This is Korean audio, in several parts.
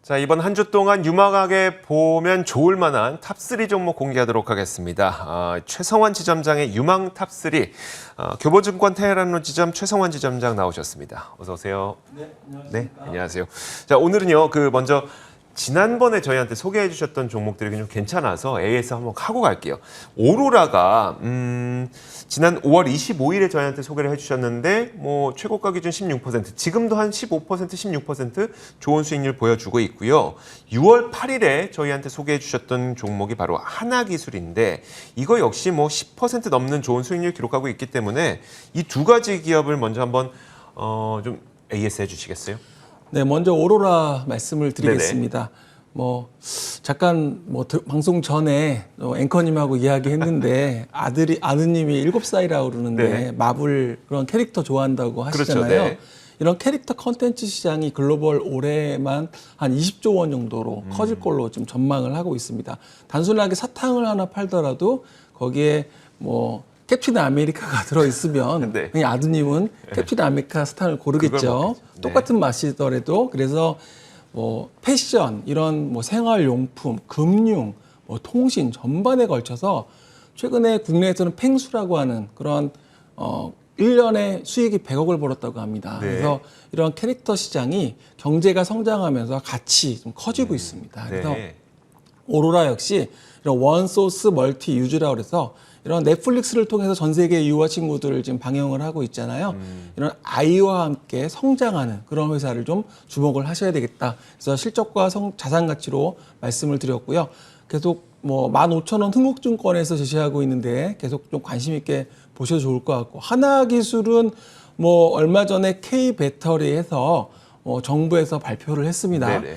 자, 이번 한 주 동안 유망하게 보면 좋을 만한 탑3 종목 공개하도록 하겠습니다. 최성환 지점장의 유망 탑3. 교보증권 테헤란로 지점 최성환 지점장 나오셨습니다. 어서 오세요. 네, 안녕하십니까. 네, 안녕하세요. 자, 오늘은요, 먼저 지난번에 저희한테 소개해 주셨던 종목들이 좀 괜찮아서 AS 한번 하고 갈게요. 오로라가 지난 5월 25일에 저희한테 소개를 해주셨는데 최고가 기준 16%, 지금도 한 15%, 16% 좋은 수익률 보여주고 있고요. 6월 8일에 저희한테 소개해 주셨던 종목이 바로 하나기술인데 이거 역시 10% 넘는 좋은 수익률 기록하고 있기 때문에 이 두 가지 기업을 먼저 한번 좀 AS 해주시겠어요? 네, 먼저 오로라 말씀을 드리겠습니다. 잠깐 방송 전에 앵커님하고 이야기했는데 아드님이 7살이라고 그러는데 네. 마블 그런 캐릭터 좋아한다고 하시잖아요. 그렇죠, 네. 이런 캐릭터 컨텐츠 시장이 글로벌 올해만 한 20조 원 정도로 커질 걸로 좀 전망을 하고 있습니다. 단순하게 사탕을 하나 팔더라도 거기에 캡틴 아메리카가 들어있으면 네. 그냥 아드님은 캡틴 아메리카 사탕을 고르겠죠. 네. 똑같은 맛이더라도. 그래서 패션, 이런 생활용품, 금융, 통신 전반에 걸쳐서 최근에 국내에서는 팽수라고 하는 그런 1년에 수익이 100억을 벌었다고 합니다. 네. 그래서 이런 캐릭터 시장이 경제가 성장하면서 같이 좀 커지고 있습니다. 그래서 네. 오로라 역시 이런 원소스 멀티 유즈라고 해서 이런 넷플릭스를 통해서 전 세계 유아 친구들을 지금 방영을 하고 있잖아요. 이런 아이와 함께 성장하는 그런 회사를 좀 주목을 하셔야 되겠다. 그래서 실적과 자산 가치로 말씀을 드렸고요. 계속 15,000원 흥국증권에서 제시하고 있는데 계속 좀 관심 있게 보셔도 좋을 것 같고, 하나기술은 얼마 전에 K-배터리에서 정부에서 발표를 했습니다. 네네.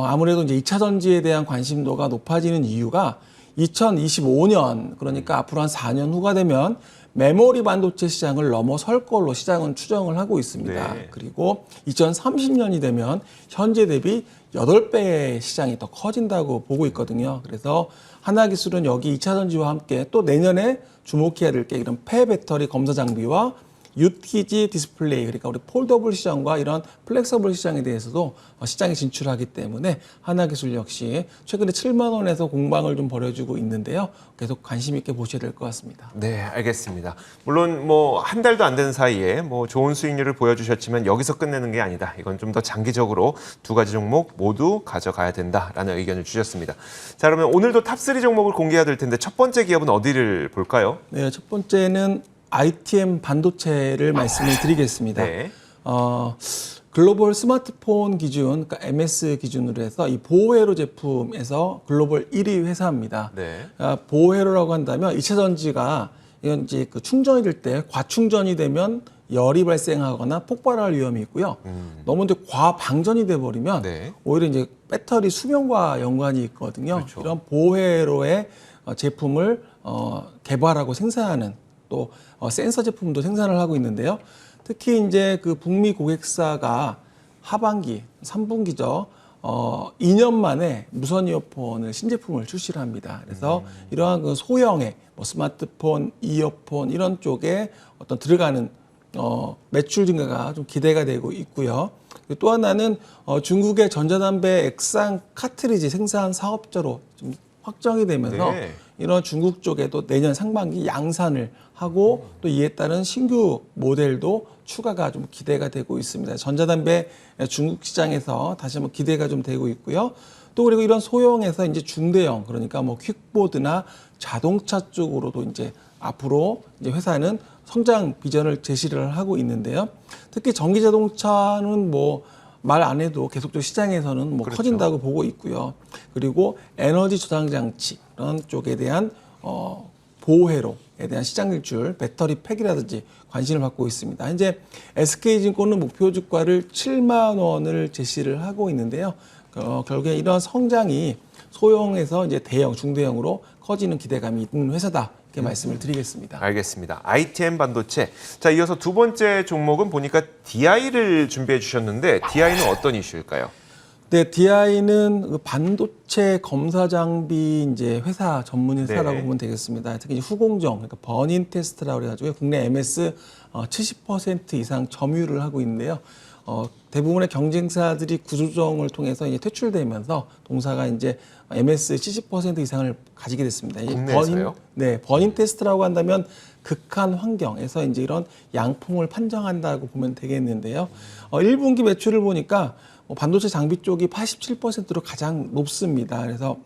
아무래도 이제 2차 전지에 대한 관심도가 높아지는 이유가 2025년, 그러니까 앞으로 한 4년 후가 되면 메모리 반도체 시장을 넘어설 걸로 시장은 추정을 하고 있습니다. 네. 그리고 2030년이 되면 현재 대비 8배의 시장이 더 커진다고 보고 있거든요. 그래서 하나기술은 여기 2차 전지와 함께 또 내년에 주목해야 될 게 이런 폐배터리 검사 장비와 UTG 디스플레이, 그러니까 우리 폴더블 시장과 이런 플렉서블 시장에 대해서도 시장에 진출하기 때문에 하나기술 역시 최근에 7만 원에서 공방을 좀 벌여주고 있는데요. 계속 관심 있게 보셔야 될 것 같습니다. 네, 알겠습니다. 물론 한 달도 안 된 사이에 좋은 수익률을 보여주셨지만 여기서 끝내는 게 아니다. 이건 좀 더 장기적으로 두 가지 종목 모두 가져가야 된다라는 의견을 주셨습니다. 자, 그러면 오늘도 탑3 종목을 공개해야 될 텐데 첫 번째 기업은 어디를 볼까요? 네, 첫 번째는 ITM 반도체를 말씀을 드리겠습니다. 네. 글로벌 스마트폰 기준, 그러니까 MS 기준으로 해서 이 보호회로 제품에서 글로벌 1위 회사입니다. 네. 보호회로라고 한다면 2차 전지가 이건 이제 충전이 될 때 과충전이 되면 열이 발생하거나 폭발할 위험이 있고요. 너무 이제 과방전이 돼 버리면 네. 오히려 이제 배터리 수명과 연관이 있거든요. 그렇죠. 이런 보호회로의 제품을 개발하고 생산하는 또 센서 제품도 생산을 하고 있는데요. 특히 이제 그 북미 고객사가 하반기, 3분기죠. 2년 만에 무선 이어폰을 신제품을 출시를 합니다. 그래서 이러한 그 소형의 스마트폰, 이어폰 이런 쪽에 들어가는 매출 증가가 좀 기대가 되고 있고요. 또 하나는 중국의 전자담배 액상 카트리지 생산 사업자로 좀 확정이 되면서 네. 이런 중국 쪽에도 내년 상반기 양산을 하고 또 이에 따른 신규 모델도 추가가 좀 기대가 되고 있습니다. 전자담배 중국 시장에서 다시 한번 기대가 좀 되고 있고요. 또 그리고 이런 소형에서 이제 중대형, 그러니까 퀵보드나 자동차 쪽으로도 이제 앞으로 이제 회사는 성장 비전을 제시를 하고 있는데요. 특히 전기 자동차는 말 안 해도 계속적으로 시장에서는 그렇죠. 커진다고 보고 있고요. 그리고 에너지 저장 장치 이런 쪽에 대한 보호회로에 대한 시장 진출, 배터리 팩이라든지 관심을 받고 있습니다. 현재 SK증권은 목표 주가를 7만 원을 제시를 하고 있는데요. 결국에 이런 성장이 소형에서 이제 대형, 중대형으로 커지는 기대감이 있는 회사다. 이렇게 말씀을 드리겠습니다. 알겠습니다. ITM 반도체. 자, 이어서 두 번째 종목은 보니까 DI를 준비해 주셨는데 DI는 어떤 이슈일까요? 네, DI는 반도체 검사 장비 이제 회사 전문 회사라고 네. 보면 되겠습니다. 특히 후공정, 그러니까 버닌 테스트라고 해가지고 국내 MS 70% 이상 점유를 하고 있는데요. 대부분의 경쟁사들이 구조조정을 통해서 이제 퇴출되면서 동사가 이제 MS 70% 이상을 가지게 됐습니다. 이 국내에서요? 버닝 테스트라고 한다면 극한 환경에서 이제 이런 양품을 판정한다고 보면 되겠는데요. 1분기 매출을 보니까 반도체 장비 쪽이 87%로 가장 높습니다. 그래서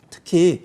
특히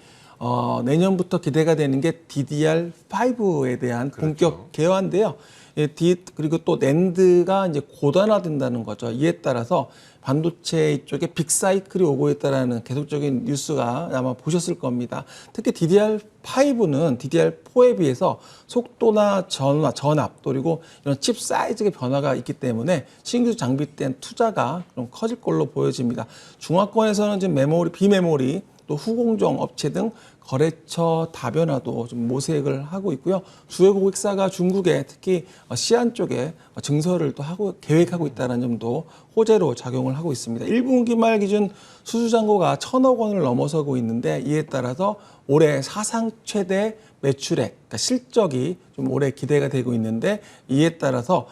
내년부터 기대가 되는 게 DDR5에 대한 본격 개화인데요. 예, 그리고 또 낸드가 이제 고단화된다는 거죠. 이에 따라서 반도체 쪽에 빅사이클이 오고 있다라는 계속적인 뉴스가 아마 보셨을 겁니다. 특히 DDR5는 DDR4에 비해서 속도나 전압 그리고 이런 칩 사이즈의 변화가 있기 때문에 신규 장비에 대한 투자가 좀 커질 걸로 보여집니다. 중화권에서는 지금 메모리, 비메모리 또 후공정 업체 등 거래처 다변화도 좀 모색을 하고 있고요. 주요 고객사가 중국에 특히 시안 쪽에 증설을 또 계획하고 있다는 점도 호재로 작용을 하고 있습니다. 1분기 말 기준 수주잔고가 1,000억 원을 넘어서고 있는데 이에 따라서 올해 사상 최대 매출액, 그러니까 실적이 좀 올해 기대가 되고 있는데 이에 따라서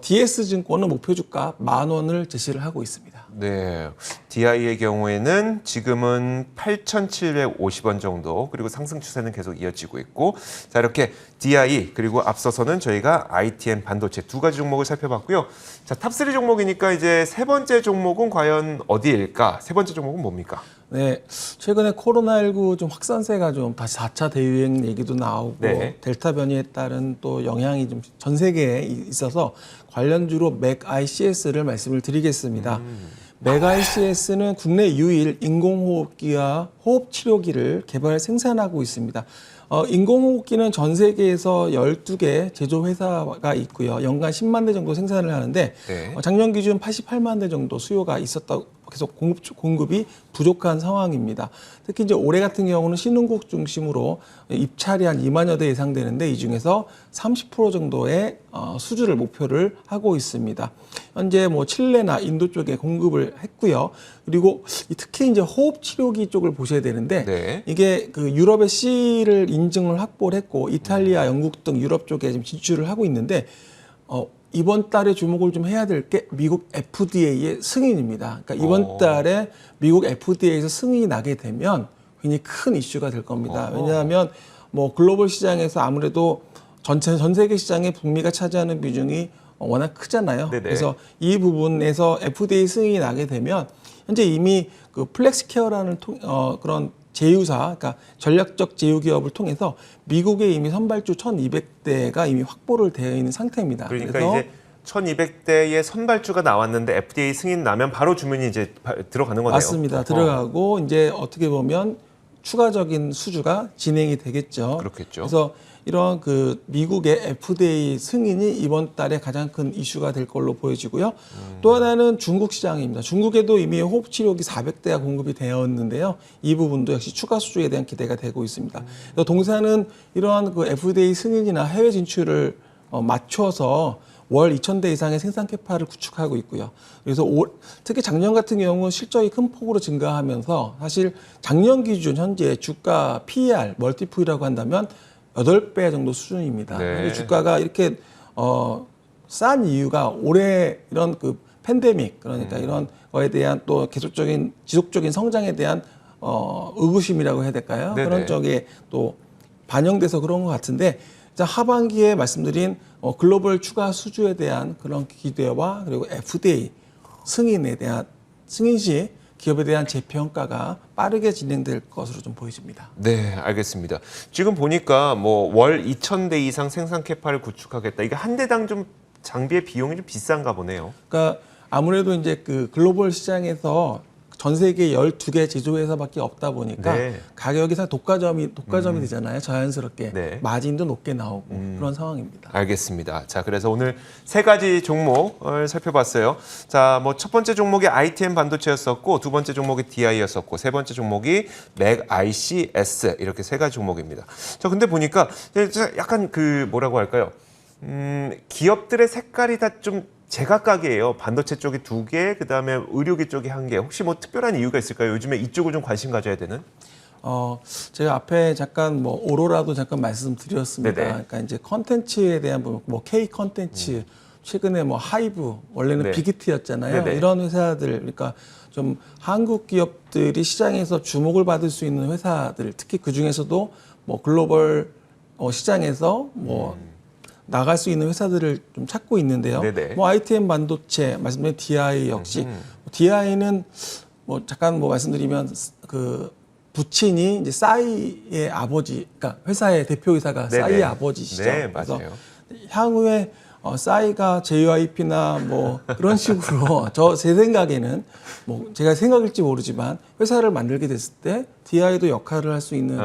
DS증권은 목표 주가 10,000원을 제시를 하고 있습니다. 네, DI의 경우에는 지금은 8,750원 정도, 그리고 상승 추세는 계속 이어지고 있고, 자 이렇게 DI 그리고 앞서서는 저희가 ITM 반도체 두 가지 종목을 살펴봤고요. 자, 탑3 종목이니까 이제 세 번째 종목은 과연 어디일까? 세 번째 종목은 뭡니까? 네, 최근에 코로나19 좀 확산세가 좀 다시 4차 대유행 얘기도 나오고 네. 델타 변이에 따른 또 영향이 좀 전 세계에 있어서 관련주로 맥 ICS를 말씀을 드리겠습니다. 맥 ICS는 국내 유일 인공호흡기와 호흡치료기를 개발 생산하고 있습니다. 인공호흡기는 전 세계에서 12개 제조회사가 있고요. 연간 10만 대 정도 생산을 하는데 네. 작년 기준 88만 대 정도 수요가 있었다고 계속 공급이 부족한 상황입니다. 특히 이제 올해 같은 경우는 신흥국 중심으로 입찰이 한 2만여 대 예상되는데 이 중에서 30% 정도의 수주를 목표를 하고 있습니다. 현재 뭐 칠레나 인도 쪽에 공급을 했고요. 그리고 특히 이제 호흡 치료기 쪽을 보셔야 되는데 네. 이게 그 유럽의 C를 인증을 확보를 했고 이탈리아, 영국 등 유럽 쪽에 지금 진출을 하고 있는데 이번 달에 주목을 좀 해야 될 게 미국 FDA의 승인입니다. 그러니까 이번 달에 미국 FDA에서 승인이 나게 되면 굉장히 큰 이슈가 될 겁니다. 왜냐하면 뭐 글로벌 시장에서 아무래도 전 세계 시장에 북미가 차지하는 비중이 워낙 크잖아요. 네네. 그래서 이 부분에서 FDA 승인이 나게 되면 현재 이미 그 플렉스케어라는 그런 제휴사, 그러니까 전략적 제휴 기업을 통해서 미국에 이미 선발주 1,200대가 이미 확보를 되어 있는 상태입니다. 그러니까 그래서 이제 1,200대의 선발주가 나왔는데 FDA 승인 나면 바로 주문이 이제 들어가는 거네요. 맞습니다. 들어가고 이제 어떻게 보면 추가적인 수주가 진행이 되겠죠. 그렇겠죠. 그래서 이런 그 미국의 FDA 승인이 이번 달에 가장 큰 이슈가 될 걸로 보여지고요. 또 하나는 중국 시장입니다. 중국에도 이미 호흡치료기 400대가 공급이 되었는데요. 이 부분도 역시 추가 수주에 대한 기대가 되고 있습니다. 그래서 동사는 이러한 그 FDA 승인이나 해외 진출을 맞춰서 월 2,000대 이상의 생산 캐파를 구축하고 있고요. 그래서 특히 작년 같은 경우는 실적이 큰 폭으로 증가하면서 사실 작년 기준 현재 주가 PER, 멀티플이라고 한다면 8배 정도 수준입니다. 네. 주가가 이렇게 싼 이유가 올해 이런 그 팬데믹 그러니까 이런 거에 대한 또 계속적인 지속적인 성장에 대한 의구심이라고 해야 될까요? 네네. 그런 쪽에 또 반영돼서 그런 것 같은데 하반기에 말씀드린 글로벌 추가 수주에 대한 그런 기대와 그리고 FDA 승인에 대한 승인 시 기업에 대한 재평가가 빠르게 진행될 것으로 좀 보여집니다. 네, 알겠습니다. 지금 보니까 뭐 월 2,000대 이상 생산 캐파를 구축하겠다. 이게 한 대당 좀 장비의 비용이 좀 비싼가 보네요. 그러니까 아무래도 이제 그 글로벌 시장에서 전 세계 12개 제조회사밖에 없다 보니까 네. 가격이 사 독과점이 되잖아요. 자연스럽게 네. 마진도 높게 나오고 그런 상황입니다. 알겠습니다. 자, 그래서 오늘 세 가지 종목을 살펴봤어요. 자, 뭐 첫 번째 종목이 ITM 반도체였었고, 두 번째 종목이 DI였었고, 세 번째 종목이 맥 ICS 이렇게 세 가지 종목입니다. 자, 근데 보니까 약간 그 뭐라고 할까요? 기업들의 색깔이 다 좀 제각각이에요. 반도체 쪽이 2개, 그다음에 의료기 쪽이 1개. 혹시 뭐 특별한 이유가 있을까요? 요즘에 이쪽을 좀 관심 가져야 되는? 제가 앞에 잠깐 뭐 오로라도 잠깐 말씀드렸습니다. 네네. 그러니까 이제 컨텐츠에 대한 부분, 뭐 K 컨텐츠 최근에 뭐 하이브 원래는 네. 빅히트였잖아요. 네네. 이런 회사들 그러니까 좀 한국 기업들이 시장에서 주목을 받을 수 있는 회사들 특히 그 중에서도 뭐 글로벌 시장에서 뭐 나갈 수 있는 회사들을 좀 찾고 있는데요. 네네. 뭐 ITM 반도체 말씀드린 DI 역시 DI는 뭐 잠깐 뭐 말씀드리면 그 부친이 이제 싸이의 아버지, 그러니까 회사의 대표이사가 네네. 싸이의 아버지시죠. 네, 그래서 맞아요. 향후에 싸이가 JYP나 뭐 그런 식으로 제 생각에는 뭐 제가 생각일지 모르지만 회사를 만들게 됐을 때 DI도 역할을 할 수 있는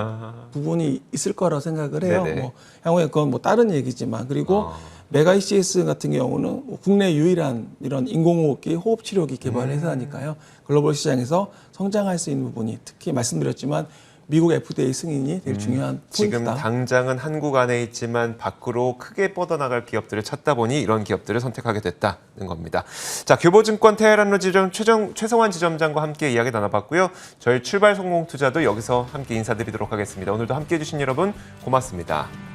부분이 있을 거라고 생각을 해요. 네네. 뭐 향후에 그건 뭐 다른 얘기지만 그리고 메가 ECS 같은 경우는 뭐 국내 유일한 이런 인공호흡기, 호흡치료기 개발 회사니까요. 글로벌 시장에서 성장할 수 있는 부분이 특히 말씀드렸지만 미국 FDA 승인이 되게 중요한 지금 포인트다. 당장은 한국 안에 있지만 밖으로 크게 뻗어나갈 기업들을 찾다 보니 이런 기업들을 선택하게 됐다는 겁니다. 자, 교보증권 테헤란로 지점 최성환 지점장과 함께 이야기 나눠봤고요. 저희 출발 성공 투자도 여기서 함께 인사드리도록 하겠습니다. 오늘도 함께해 주신 여러분 고맙습니다.